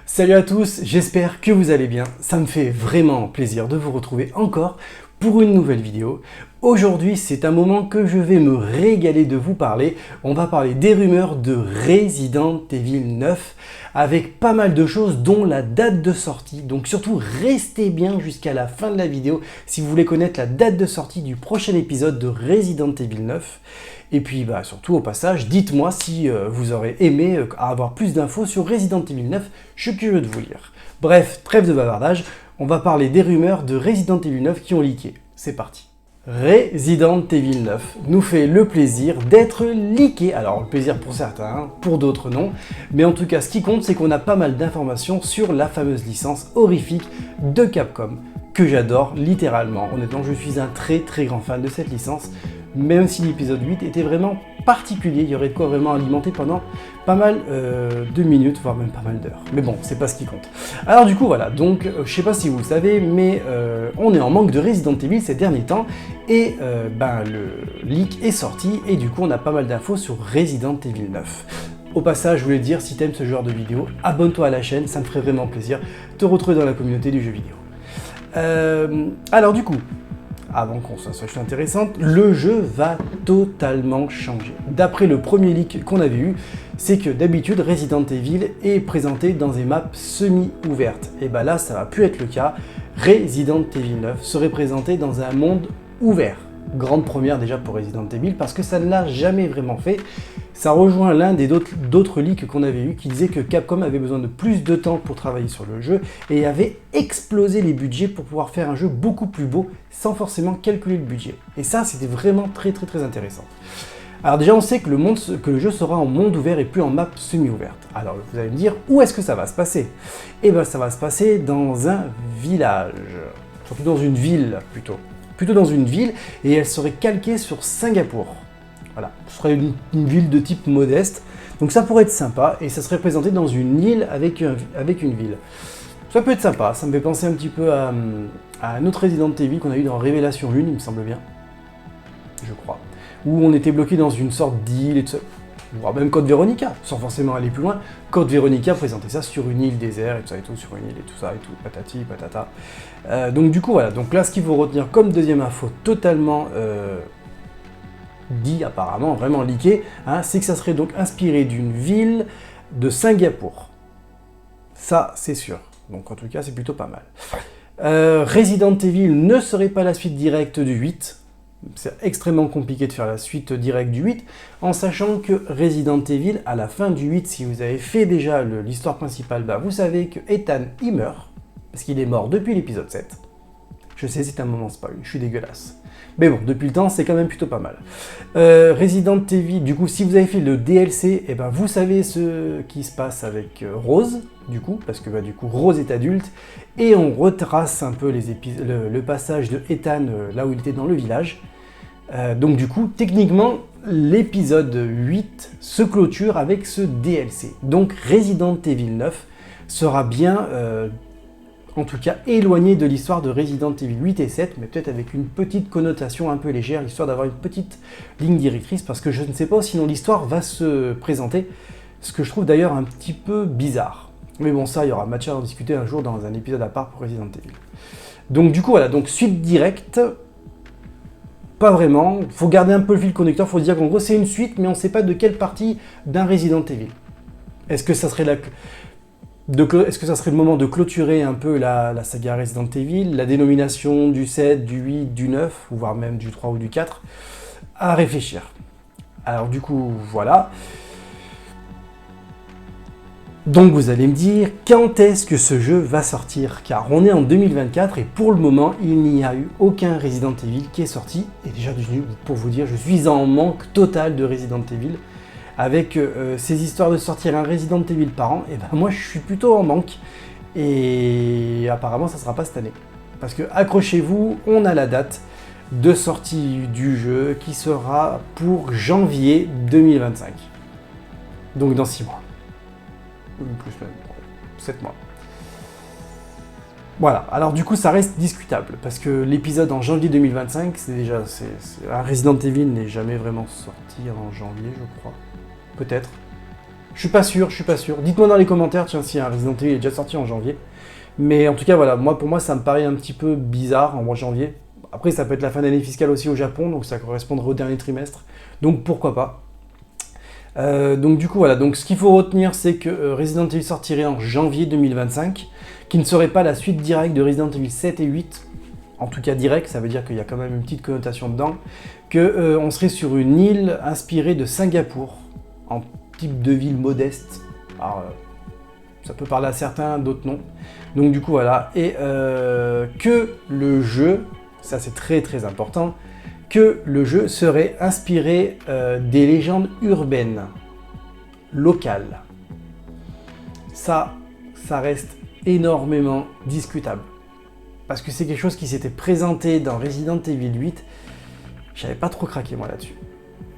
Salut à tous, j'espère que vous allez bien. Ça me fait vraiment plaisir de vous retrouver encore pour une nouvelle vidéo. Aujourd'hui, c'est un moment que je vais me régaler de vous parler. On va parler des rumeurs de Resident Evil 9 avec pas mal de choses dont la date de sortie. Donc surtout, restez bien jusqu'à la fin de la vidéo si vous voulez connaître la date de sortie du prochain épisode de Resident Evil 9. Et puis surtout au passage, dites-moi si vous aurez aimé avoir plus d'infos sur Resident Evil 9, je suis curieux de vous lire. Bref, trêve de bavardage, on va parler des rumeurs de Resident Evil 9 qui ont leaké. C'est parti. Resident Evil 9 nous fait le plaisir d'être leaké, alors le plaisir pour certains, pour d'autres non, mais en tout cas ce qui compte c'est qu'on a pas mal d'informations sur la fameuse licence horrifique de Capcom, que j'adore littéralement. Honnêtement, je suis un très grand fan de cette licence, même si l'épisode 8 était vraiment particulier, il y aurait de quoi vraiment alimenter pendant pas mal de minutes, voire même pas mal d'heures. Mais bon, c'est pas ce qui compte. Alors du coup, voilà, donc je sais pas si vous le savez, mais on est en manque de Resident Evil ces derniers temps, et le leak est sorti, et du coup on a pas mal d'infos sur Resident Evil 9. Au passage, je voulais te dire, si t'aimes ce genre de vidéo, abonne-toi à la chaîne, ça me ferait vraiment plaisir de te retrouver dans la communauté du jeu vidéo. Alors du coup, avant qu'on soit intéressante, le jeu va totalement changer. D'après le premier leak qu'on avait eu, c'est que d'habitude Resident Evil est présenté dans des maps semi-ouvertes. Et là, ça va plus être le cas. Resident Evil 9 serait présenté dans un monde ouvert. Grande première déjà pour Resident Evil parce que ça ne l'a jamais vraiment fait. Ça rejoint l'un des d'autres leaks qu'on avait eu qui disait que Capcom avait besoin de plus de temps pour travailler sur le jeu et avait explosé les budgets pour pouvoir faire un jeu beaucoup plus beau sans forcément calculer le budget. Et ça, c'était vraiment très intéressant. Alors déjà, on sait que le jeu sera en monde ouvert et plus en map semi-ouverte. Alors vous allez me dire, où est-ce que ça va se passer? Eh bien, ça va se passer dans un village, surtout dans une ville plutôt dans une ville, et elle serait calquée sur Singapour. Voilà, ce serait une ville de type modeste, donc ça pourrait être sympa, et ça serait présenté dans une île avec une ville. Ça peut être sympa, ça me fait penser un petit peu à un autre Resident Evil qu'on a eu dans Révélation 1, il me semble bien, je crois, où on était bloqué dans une sorte d'île, et tout ça. Voire même Code Veronica, sans forcément aller plus loin. Code Veronica présentait ça sur une île désert et tout ça et tout, sur une île et tout ça et tout, patati patata. Donc du coup voilà, donc là ce qu'il faut retenir comme deuxième info totalement dit apparemment, vraiment leaké, c'est que ça serait donc inspiré d'une ville de Singapour. Ça c'est sûr, donc en tout cas c'est plutôt pas mal. Resident Evil ne serait pas la suite directe du 8, c'est extrêmement compliqué de faire la suite directe du 8, en sachant que Resident Evil, à la fin du 8, si vous avez fait déjà l'histoire principale, vous savez que Ethan, il meurt, parce qu'il est mort depuis l'épisode 7. Je sais, c'est un moment spoil, je suis dégueulasse. Mais bon, depuis le temps, c'est quand même plutôt pas mal. Resident Evil, du coup, si vous avez fait le DLC, vous savez ce qui se passe avec Rose, du coup, parce que du coup, Rose est adulte, et on retrace un peu le passage de Ethan là où il était dans le village. Donc du coup, techniquement, l'épisode 8 se clôture avec ce DLC. Donc Resident Evil 9 sera bien, en tout cas, éloigné de l'histoire de Resident Evil 8 et 7, mais peut-être avec une petite connotation un peu légère, histoire d'avoir une petite ligne directrice, parce que je ne sais pas sinon l'histoire va se présenter, ce que je trouve d'ailleurs un petit peu bizarre. Mais bon, ça, il y aura matière à en discuter un jour dans un épisode à part pour Resident Evil. Donc du coup, voilà, donc suite directe, pas vraiment, faut garder un peu le fil conducteur, faut dire qu'en gros c'est une suite, mais on ne sait pas de quelle partie d'un Resident Evil. Est-ce que ça serait le moment de clôturer un peu la saga Resident Evil, la dénomination du 7, du 8, du 9, voire même du 3 ou du 4, à réfléchir. Alors du coup, voilà. Donc vous allez me dire, quand est-ce que ce jeu va sortir? Car on est en 2024 et pour le moment, il n'y a eu aucun Resident Evil qui est sorti. Et déjà, pour vous dire, je suis en manque total de Resident Evil. Avec ces histoires de sortir un Resident Evil par an, moi je suis plutôt en manque. Et apparemment, ça ne sera pas cette année. Parce que, accrochez-vous, on a la date de sortie du jeu qui sera pour janvier 2025. Donc dans 6 mois. Plus même, 7 mois. Voilà, alors du coup ça reste discutable, parce que l'épisode en janvier 2025, un Resident Evil n'est jamais vraiment sorti en janvier, je crois. Peut-être. Je suis pas sûr. Dites-moi dans les commentaires, tiens, si un Resident Evil est déjà sorti en janvier. Mais en tout cas, voilà, pour moi, ça me paraît un petit peu bizarre en mois de janvier. Après, ça peut être la fin d'année fiscale aussi au Japon, donc ça correspondrait au dernier trimestre. Donc pourquoi pas. Donc du coup, voilà. Donc ce qu'il faut retenir, c'est que Resident Evil sortirait en janvier 2025, qui ne serait pas la suite directe de Resident Evil 7 et 8. En tout cas direct, ça veut dire qu'il y a quand même une petite connotation dedans. On serait sur une île inspirée de Singapour, en type de ville modeste. Alors, ça peut parler à certains, d'autres non. Donc du coup, voilà. Et que le jeu, ça c'est très très important, que le jeu serait inspiré des légendes urbaines, locales. Ça reste énormément discutable. Parce que c'est quelque chose qui s'était présenté dans Resident Evil 8. J'avais pas trop craqué moi là-dessus.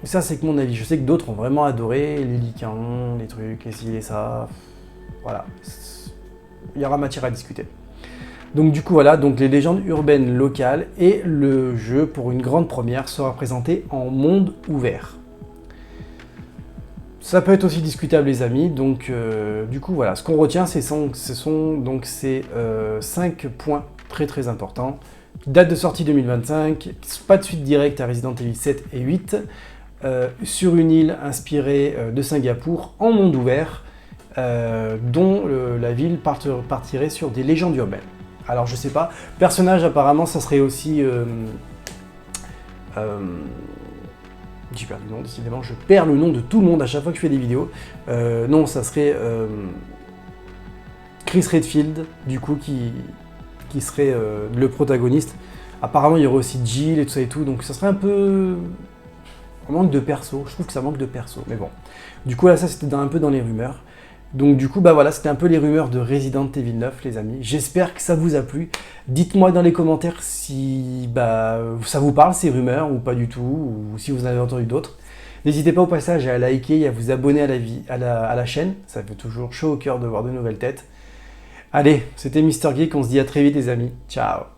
Ça c'est que mon avis. Je sais que d'autres ont vraiment adoré les licans, les trucs, les ci et ça. Voilà. Il y aura matière à discuter. Donc du coup voilà, donc les légendes urbaines locales et le jeu pour une grande première sera présenté en monde ouvert. Ça peut être aussi discutable les amis, donc du coup voilà, ce qu'on retient ce sont donc ces 5 points très très importants. Date de sortie 2025, pas de suite directe à Resident Evil 7 et 8, sur une île inspirée de Singapour en monde ouvert, dont la ville partirait sur des légendes urbaines. Alors je sais pas, personnage apparemment ça serait aussi... j'ai perdu le nom, décidément, je perds le nom de tout le monde à chaque fois que je fais des vidéos. Non, ça serait Chris Redfield, du coup, qui serait le protagoniste. Apparemment, il y aurait aussi Jill et tout ça et tout, donc ça serait un peu... un manque de perso, je trouve que ça manque de perso, mais bon. Du coup, là, ça, c'était un peu dans les rumeurs. Donc du coup, bah voilà, c'était un peu les rumeurs de Resident Evil 9, les amis. J'espère que ça vous a plu. Dites-moi dans les commentaires si ça vous parle, ces rumeurs, ou pas du tout, ou si vous en avez entendu d'autres. N'hésitez pas au passage à liker et à vous abonner à la chaîne. Ça fait toujours chaud au cœur de voir de nouvelles têtes. Allez, c'était Mr. Geek, on se dit à très vite les amis. Ciao.